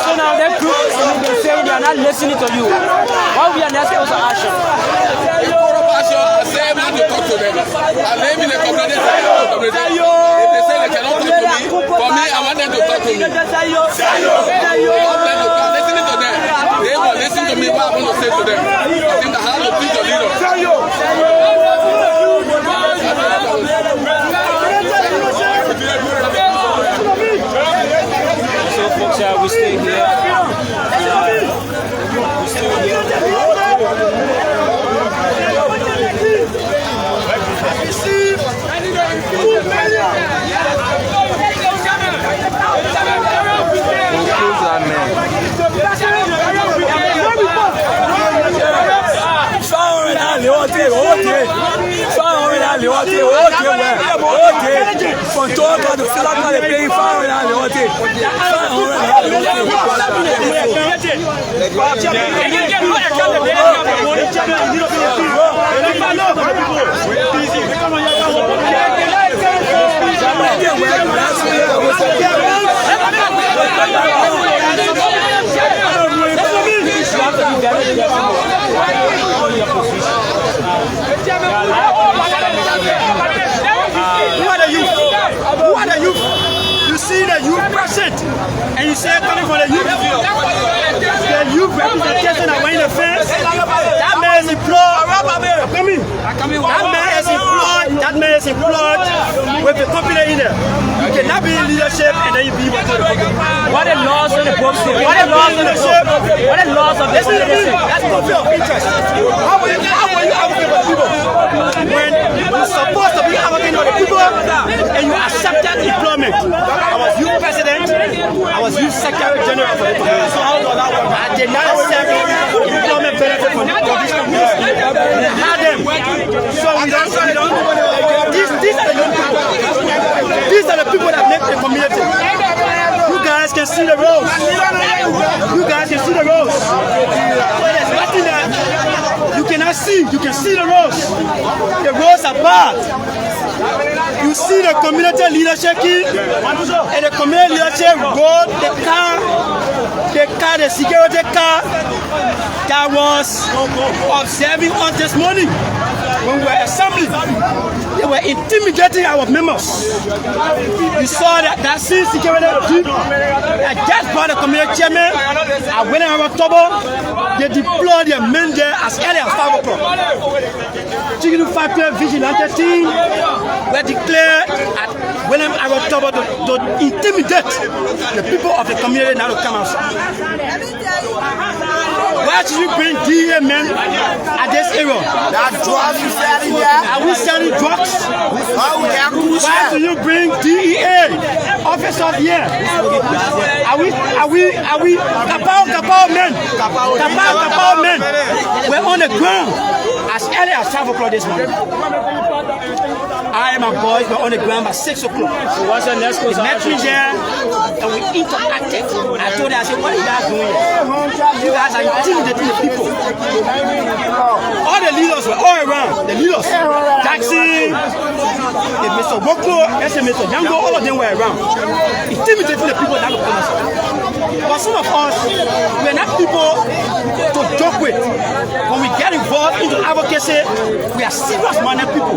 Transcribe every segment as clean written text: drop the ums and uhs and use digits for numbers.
So now that group is saying they are not listening to you. What will be your next course of action? I say I want to talk to them. I live in a community. If they say they cannot talk to me, for me, I want them to talk to me. Listening to them. They will listen to me what I want to say to them. I think I have to teach the leader. So folks, we stay here. We stay here. Who are the youth? You see the youth present, and you say coming for the youth. The youth representation are wearing the fence. That man is employed. That man is employed with the company in there. You cannot be in leadership and then you be with the company. What the laws of the books say? What the laws of the book? What the laws of the book say? That's conflict of interest. How will you advocate for the people when you're supposed to be advocating for the people and you accepted employment? I was youth president. I was youth secretary general for the community. So how does that work? I did not accept employment benefit for this community. They had them. So we don't. These are the young people. These are the people that make the community. You guys can see the roads. You guys can see the roads. So there's nothing that you cannot see. You can see the roads. The roads are bad. You see the community leadership key, and the community leadership go the security car that was observing us this morning when we were assembling. They were intimidating our members. You saw that same security jeep. I just brought the community chairman. I went in October. They deployed their men there as early as 5 o'clock. Chicken factory vigilante team were declared at William October to intimidate the people of the community now to come outside. Why should you bring DEA men at this area? Are we selling drugs? Why do you bring DEA officers here? Are we Kapao men? Kapao men were on the ground as early as 5 o'clock this morning. I and my boys were on the ground by 6 o'clock. So what's the next course of action? They met me there and we interacted. I told them, I said, what are you guys doing here? You guys are intimidating the people. All the leaders were all around. The leaders, Jackson, Mr. Boko, Mr. Yango, all of them were around. Intimidating the people that were coming. But some of us, we're not people to joke with. When we get involved into advocacy, we are serious-minded people.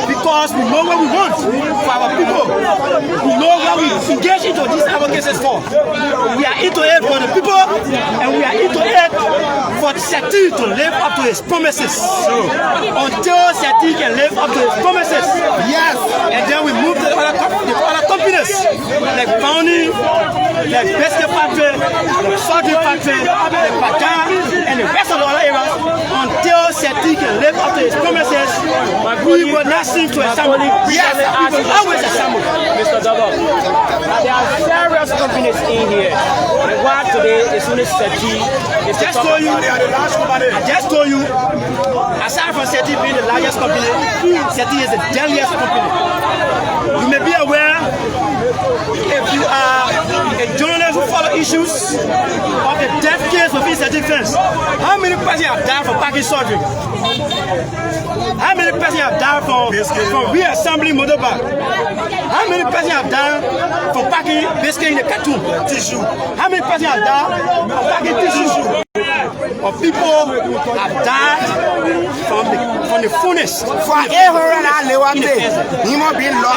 Because we know what we want for our people. We know what we engage into these advocacies for. We are into it for the people, and we are into it for Sathie to live up to his promises. Until Sathie can live up to his promises. Yes. And then we move to the other companies, like Founding, like Biscuit Factory, like Sathie Factory, like Bagan, and the rest of the other areas. Until Sathie can live up to his promises, we will not sing to a sample. Yes, we will always a sample. Mr. Dabo, there are various companies in here. The one today is only Sathie. I just told you, aside from Sathie being the largest company, Sathie is the deadliest company. You may be aware, if you are a journalist who follow issues of the death case of Sathie fence. How many persons have died from parking surgery? How many persons have died from reassembling motorbike? How many persons have died from packing biscuit in the cartoon? Tissue. How many persons have died from packing tissue? Or people have died from the fullness.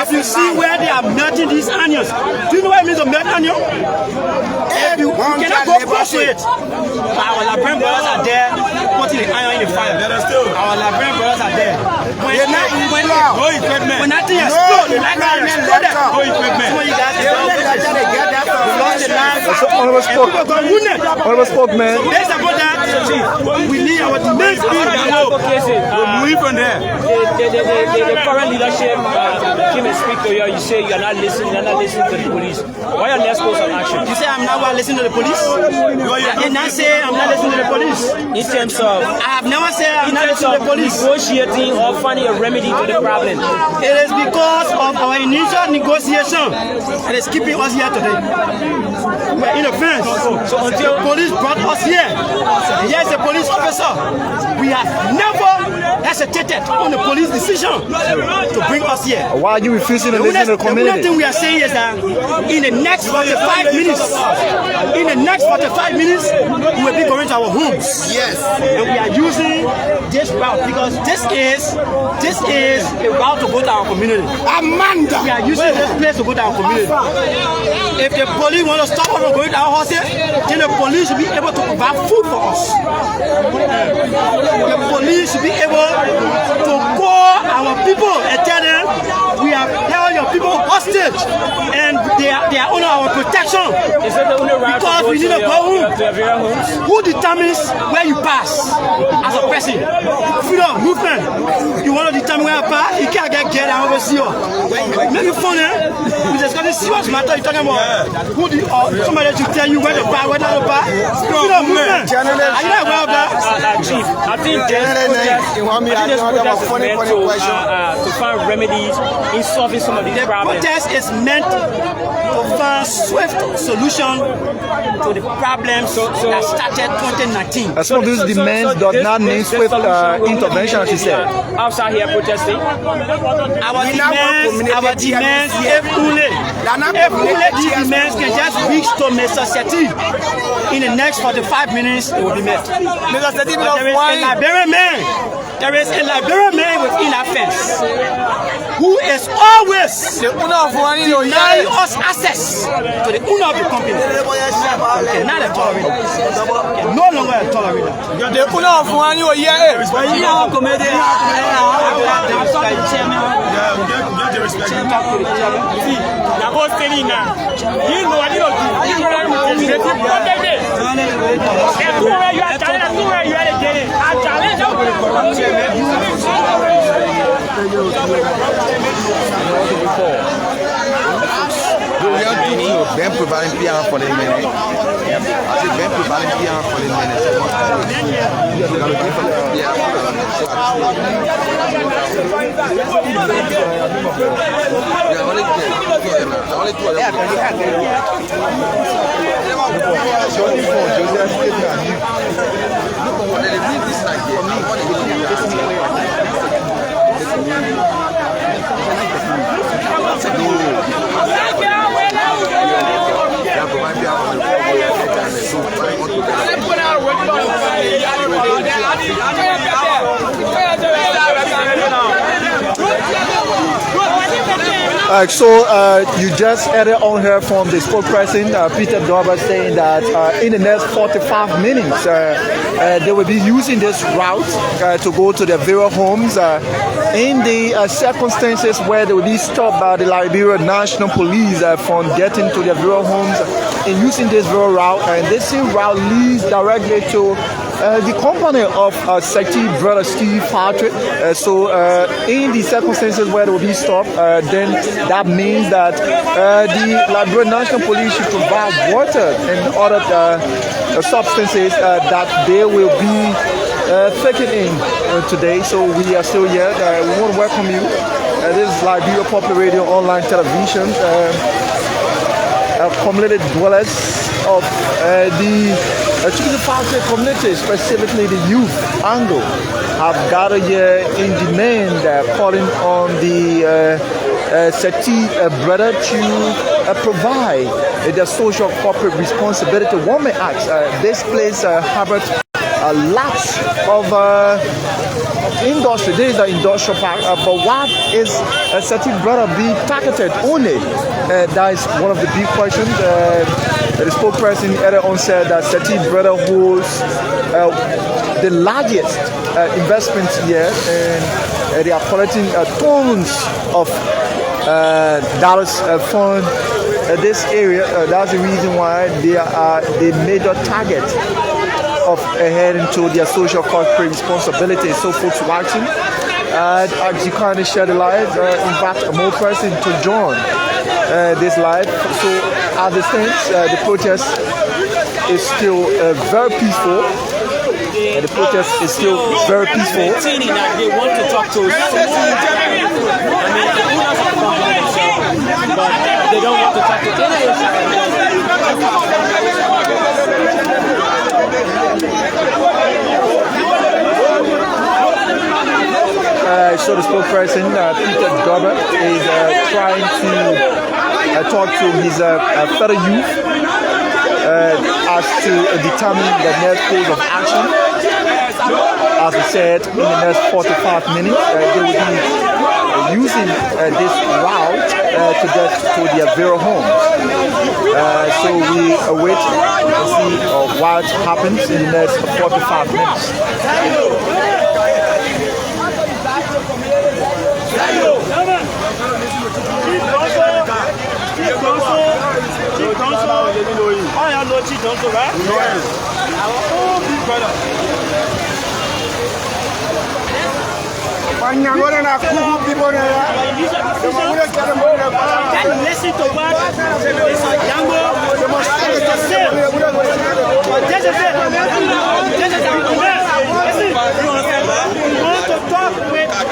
If you see where they are melting these onions, do you know what it means to melt onion? You cannot go close to it. Our Liberian brothers are there putting the iron in the fire. Our Liberian brothers are there. When nothing explodes, like that exploded. Some of you guys lost the life. Honorable spokesman. Based upon that, we need our demands being moving from there. The current leadership came and speak to you. You say you are not listening to the police. What are your next course of action? You say I'm not going to listen to the police? I did not say I'm not listening to the police. In terms of, I have never said I'm not listening to the police. Negotiating or finding a remedy to the problem. It is because of our initial negotiation that is keeping us here today. We're in a fence. So until police brought us here, yes, a police officer, we have never hesitated on the police decision to bring us here. Why are you refusing to listen to the community? The only thing we are saying is that in the next 45 minutes, we will be going to our homes. Yes. And we are using this route because this is a route to go to our community. Amanda. We are using this place to go to our community. If the police want to stop us from going to our houses, then the police should be able to provide food for us. The police should be able to call our people and tell them we have held your people hostage and they are under our protection. Is it the only route because we need to go home. Who determines where you pass as a person? Freedom of movement. You want to determine where I pass? You can't get out of here. Maybe funny. We discussing serious matter. You're talking about somebody should tell you where to pass, where not to pass. Freedom of movement. Are you not aware of that? Chief, I think this protest is meant to find remedies in solving some of these problems. The protest is meant to find swift solution to the problems that started 2019. Some of those demands do not mean swift intervention, as you said. Outside here protesting. Our demands, if only these demands can just reach to Mr. Sathie in the next 45 minutes, it will be met. Because there is a Liberian man within our fence who is always denying us access to the owner of the company. We cannot tolerate that. We can no longer tolerate that. The owner of one you here. Ben préparer bien pour les mener. C'est bien préparer bien pour les mener. You just added on here from the spokesperson, Peter Dorber, saying that in the next 45 minutes, they will be using this route to go to their various homes in the circumstances where they will be stopped by the Liberia National Police from getting to their various homes and using this very route. And this route leads directly to the company of Sathie brother Steve Patrick. In the circumstances where they will be stopped, then that means that the Liberia National Police should provide water and other substances that they will be taking in today. So we are still here. We want to welcome you. This is Liberia Public Radio Online Television. community dwellers of the Chiquita community, specifically the youth angle, have gathered here in demand, calling on the Sathie brother to provide the social corporate responsibility. One may ask, this place harbours a lot of industry. This is an industrial park, but why is Sathie brother being targeted only? That is one of the big questions. The spokesperson earlier on said that Sathie brother holds the largest investments here, and they are collecting tons of dollars from this area. That's the reason why they are the major target of adhering to their social corporate responsibility. So folks watching, as you kindly share the live, invite more person to join this live. So at the stands, the protest is still very peaceful. The protest is still very peaceful. They want to talk to us. I mean, the owners are talking themselves, but they don't want to talk to So the spokesperson, Peter Dobber, is trying to talk to his fellow youth as to determine the next course of action. As we said, in the next 45 minutes, they will be using this route to get to their very homes. So we await to see what happens in the next 45 minutes. Listen to what Mr. Yango demonstrated to say. This is it. This is our we want to talk with the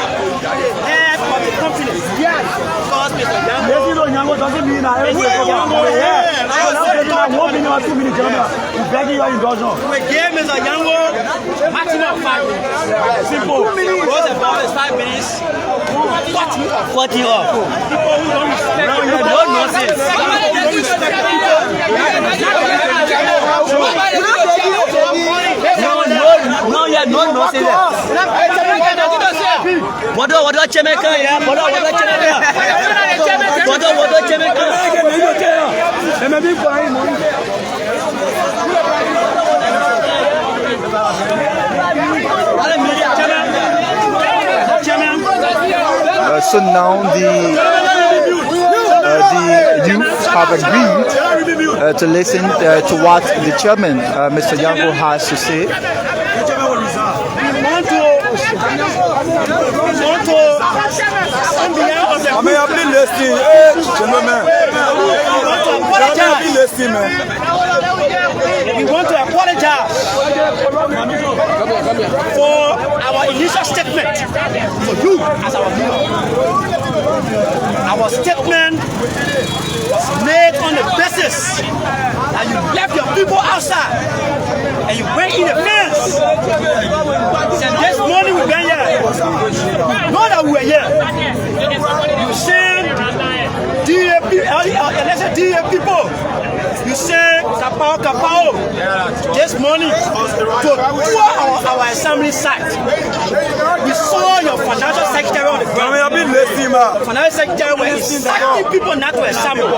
head of the company. Yes. Because Mr. Yango doesn't mean that we gave Mr. Yango maximum 5 minutes. Simple. Because the ball is 5 minutes. 40 off. People who don't respect no nonsense. No nonsense. What Chemeka, yeah? What Chemeka? So now the youth have agreed to listen to what the chairman, Mr. Yango, has to say. We want to apologize for our initial statement for you as our leader. Our statement was made on the basis that you left your people outside and you went in the fence. And this morning we went here. Not that we were here. You said DA people. You say Kapao. This morning to tour our assembly site. We saw your financial secretary on the ground. Financial secretary was inciting people not to assemble.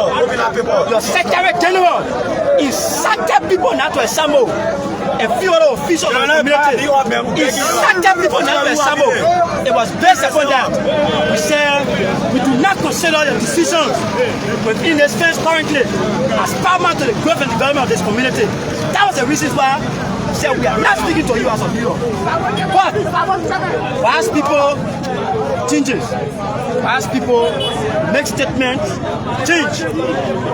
Your secretary general incited people not to assemble. A few other officials of the community incited people not to assemble. It was based upon that. We said we do not consider your decisions within this fence currently as paramount to the growth and development of this community. That was the reason why we said we are not speaking to you as a leader. But we ask people changes. As people make statements, change.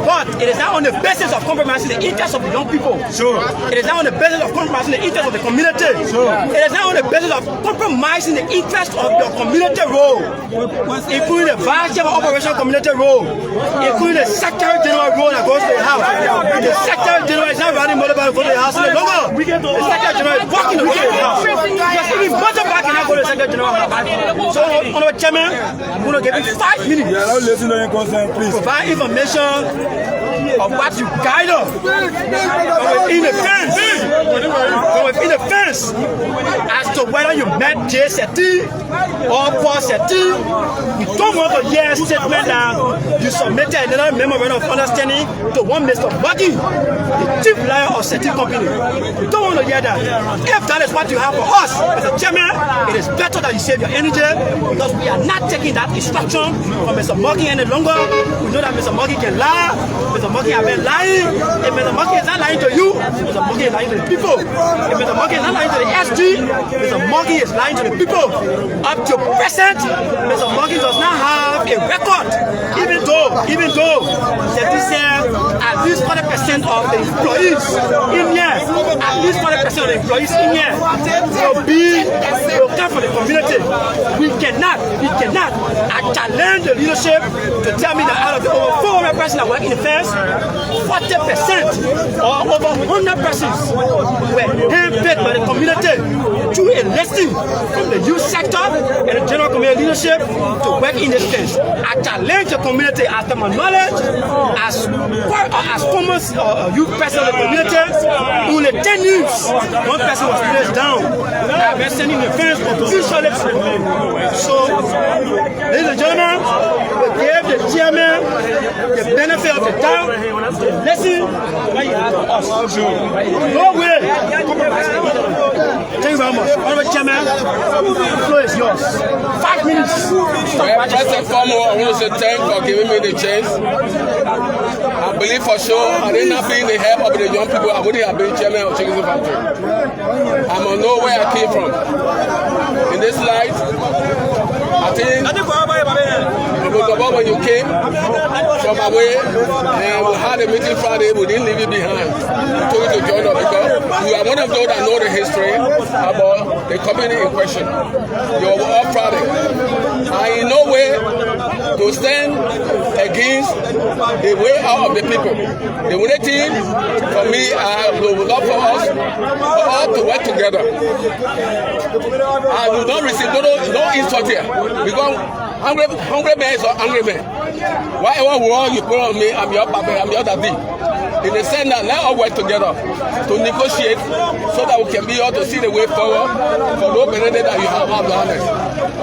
But it is not on the basis of compromising the interests of the young people. Sure. It is not on the basis of compromising the interests of the community. Sure. It is not on the basis of compromising the interests of the community role, including the vice chair of operation community role, including the secretary general role that goes to the house. The secretary general is not running mobile for the house any longer. The secretary general is walking the house. Because even bottom back cannot go to the secretary general house. So, Honorable Chairman, I'm going to give you 5 minutes. Yeah, don't listen to your concern, please. Provide information of what you guide us in the fence as to whether you met J. Sathie or Paul Sathie. We don't want to hear a statement that you submitted another memorandum of understanding to one Mr. Buggy, the chief liar of Sathie Company. We don't want to hear that. If that is what you have for us, Mr. Chairman, it is better that you save your energy because we are not taking that instruction from Mr. Buggy any longer. We know that Mr. Buggy can lie. Mr. Buggy has been lying. If Mr. Buggy is not lying to you, Mr. Buggy is lying to the people. If Mr. Buggy is not lying to the SG, Mr. Buggy is lying to the people. Up to present, Mr. Buggy does not have a record, even though Sathie said at least 40% of the employees in here, at least 40% of the employees in here will come from the community. We cannot, I challenge the leadership to tell me that out of the over 400 persons that work in the fence, 40% or over 100 persons were handpicked by the community through a listing from the youth sector and the general community leadership to work in this fence. I challenge the community as to my knowledge, as former youth person of the community, only 10 years, one person was placed down. I've been sending the fence officially. So, ladies and gentlemen, we gave the chairman the benefit of the doubt. Listen, no way. Thank you very much. Honorable Chairman, the floor is yours. 5 minutes. Well, first and foremost, I want to say thanks for giving me the chance. I believe for sure, I did not be in the help of the young people, I wouldn't have been chairman of Chicken Factory. I must know where I came from. In this light, I think when you came from away and we had a meeting Friday, we didn't leave you behind. We told you to join us because you are one of those that know the history about the company in question. You were up Friday. And in no way to stand against the way out of the people. The only thing for me, I would love for us to work together. I will not receive no insult here because hungry man is an angry man. Whatever wrong you put on me, I'm your papa, I'm your daddy. In the sense that let us work together to negotiate so that we can be able to see the way forward for no benefit that you have honest.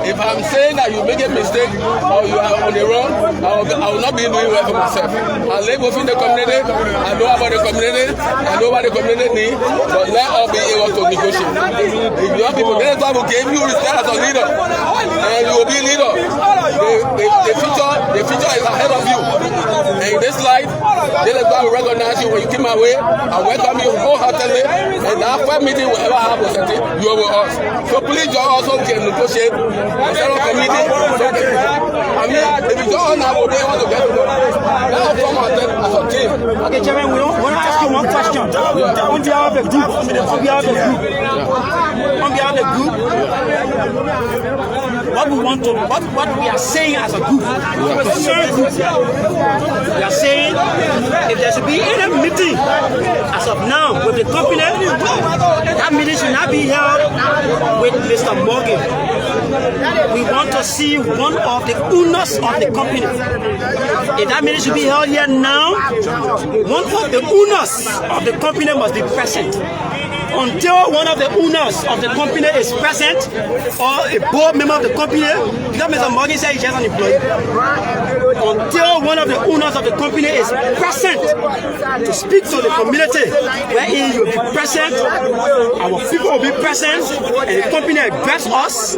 If I'm saying that you make a mistake or you are on the wrong, I will not be doing well for myself. I live within the community, I know about the community, I know what the community needs, but let us be able to negotiate. If you have people, then God will give you respect as a leader, and you will be a leader. The future is ahead of you. And in this light, then God will recognize you when you came my way. I welcome you wholeheartedly, and that first meeting will ever have with Sathie, you are with us. So please join us so we can negotiate and set up a meeting. I mean, if you join us, we'll be able to get to know. Let us come out as a team. Okay, Chairman, we want to ask you one question. On behalf of the group, what we are saying as a group, we are saying if there should be any meeting as of now with the company, that meeting should not be held with Mr. Morgan. We want to see one of the owners of the company. If that meeting should be held here now, one of the owners of the company must be present. Until one of the owners of the company is present, or a board member of the company, because Mr. Morgan said he's just an employee. Until one of the owners of the company is present to speak to the community, wherein you will be present, our people will be present, and the company address us,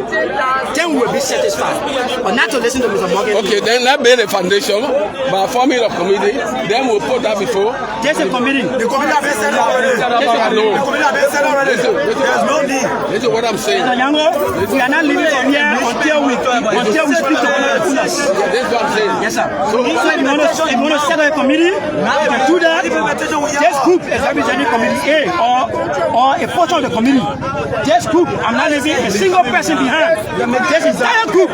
then we will be satisfied. But not to listen to Mr. Morgan. Okay, then let's build a foundation by forming a committee, then we'll put that before. There's a committee. The committee There's no need. This is what I'm saying. We are not leaving from here until we speak to one of the owners. This is what I'm saying. Yes, sir. So if you want to set up a committee, you can do that. This group is representing committee A or a portion of the committee. This group, I'm not leaving a single person behind. This entire group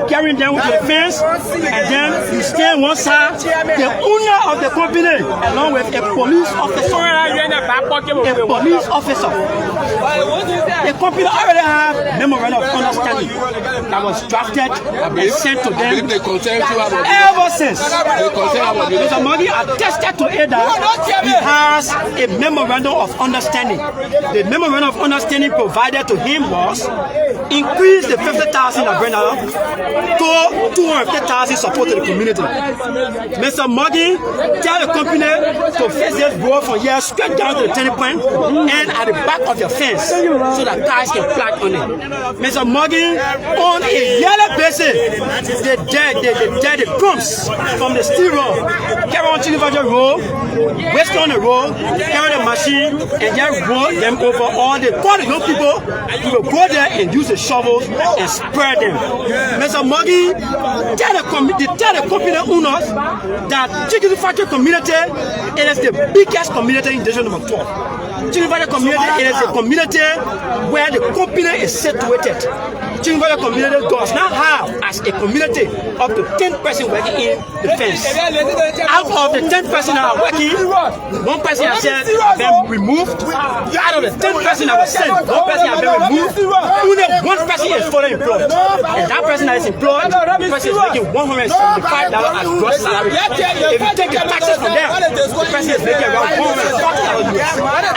carrying them with the fence, and then you stay on one side. The owner of the company, along with a police officer. The company already have memorandum of understanding that was drafted and sent to them ever since. Mr. Muggy attested to it that he has a memorandum of understanding. The memorandum of understanding provided to him was increase the 50,000 that Brenda to 250,000 support to the community. Mr. Muggy tell the company to face this road from here straight down to the turning point and at the back of the fence so that cars can park on it. Mr. Muggy, on a yearly basis, they did the crumbs from the steel road, carry on Chicken Factory Road, waste on the road, carry the machine, and then roll them over all the young people who will go there and use the shovels and spread them. Mr. Muggy, tell the company owners that Chicken Factory community, it is the biggest community in District number 12. Chicken Factory community, it is a community where the company is situated. Chicken Factory community does not have, as a community, up to 10 persons working in the fence. Out of the 10 persons that are working, one person has been removed. Out of the 10 persons that were sent, one person has been removed. Only one person is fully employed. And that person that is employed, the person is making $175 as gross salary. If you take the taxes from them, the person is making around $140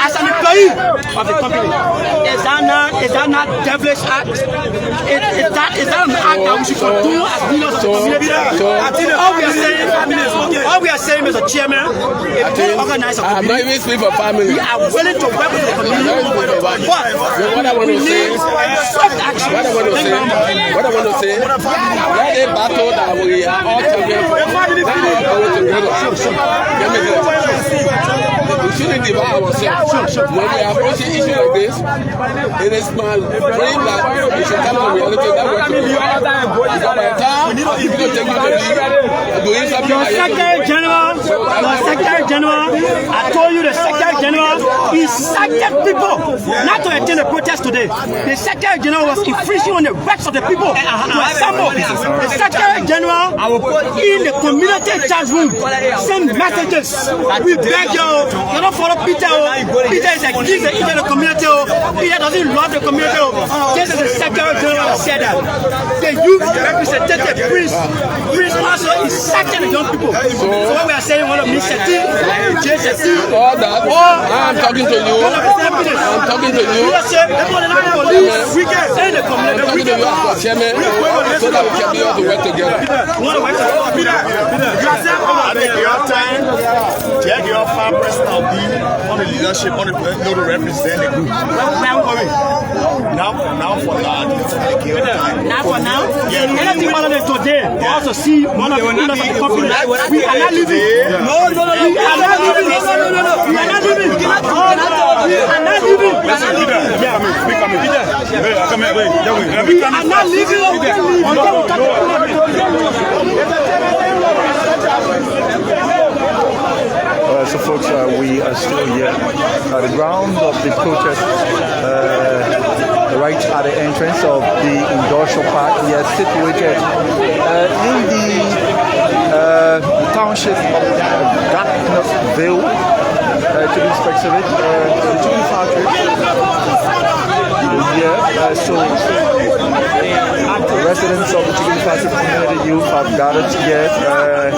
as an employee of the company. Is that not devilish act? Is that an act that we should do as leaders of the community? All we are saying, Mr. Chairman, if we organize a community, we are willing to work with the community, but we need swift action. What I want to say, that a battle that we are all champions for, we shouldn't divide ourselves. When we are approaching issues like this, it is my dream that we should come to reality that we're by the time we need to take you to doing something like Secretary General, I told you the Secretary General, he sacked people not to attend the protest today. The Secretary General was infringing on the rights of the people to assemble. The Secretary General in the community chat room send messages. We beg you, you don't follow Peter. Peter is against the community. Peter doesn't love the community. This is the Secretary General that said that. The youth representative, Prince also is sacking the young people. So what we are saying, one of Miss Sathie, all that. I'm talking to you. I'm talking to you. We can say the community. I'm talking to you as chairman so that we can be able to work together. Your time, check your 5% of on the leadership, on the to represent the group. Now for that. Now for now? Yeah. Anything other than today, we also see one of the owners of the company. We are not leaving. No. We are not leaving. We are not leaving. We are not leaving. Yeah, we coming. We are not leaving. So folks, we are still here at the ground of the protest, right at the entrance of the industrial park. We are situated in the township of Darknessville, to be specific, the Chicken Factory. So residents of the Chicken Factory community youth have gathered together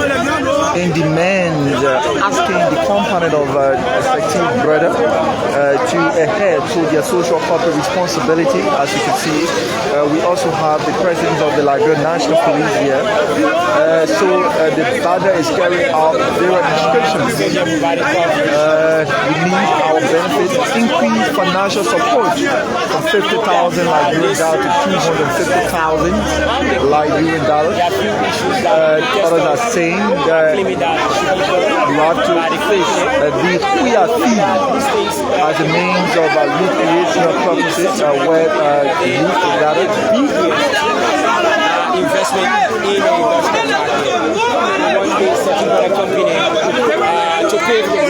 in demand, asking the component of Sathie brother to adhere to their social corporate responsibility. As you can see, we also have the president of the Liberia National Police here. So the father is carrying out their instructions. We need our benefits, increase financial support from 50,000 Liberian dollars to 250,000 Liberian dollars. Others are saying that limit that should be done You have to by the face we are seen as a means of recreational purposes where the youth is gathered. Investment in the industrial market. One day setting up a company to pay for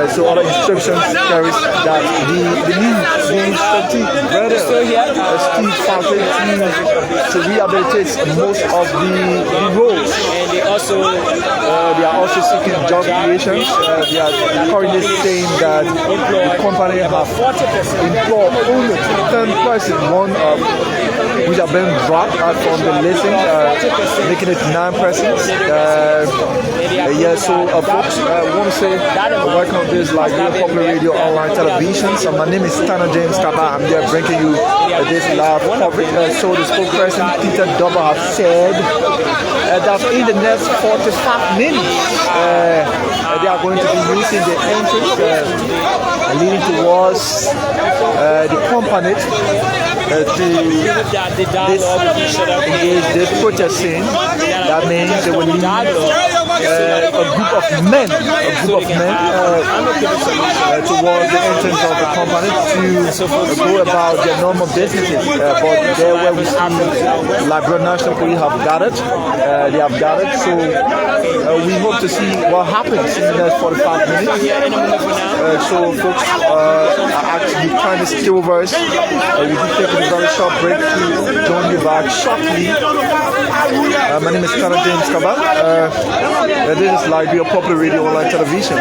so other instructions carries that the news being Sathie brother Steve Patrick to rehabilitate most of the roads. And they are also seeking job creations. They are currently saying that the company have employed only 10%, which have been dropped from the listing, making it 9%. So folks, I want to say welcome to this Liberia Public Radio online television. So my name is Tanner James Kaba. I'm there bringing you this live coverage. So the spokesperson Peter Doba has said that in the next 45 minutes they are going to be using the entrance leading towards the company to engage this protesting. That means they will lead a group of men towards the entrance of the company to go about their normal businesses. But there where we see Liberia National Police have gathered, so we hope to see what happens in the next 45 minutes. So folks, I ask you kind of stay over us. We will take a very short break to join you back shortly. My name is Tanner James Kaba. This is Liberia Public Radio online television.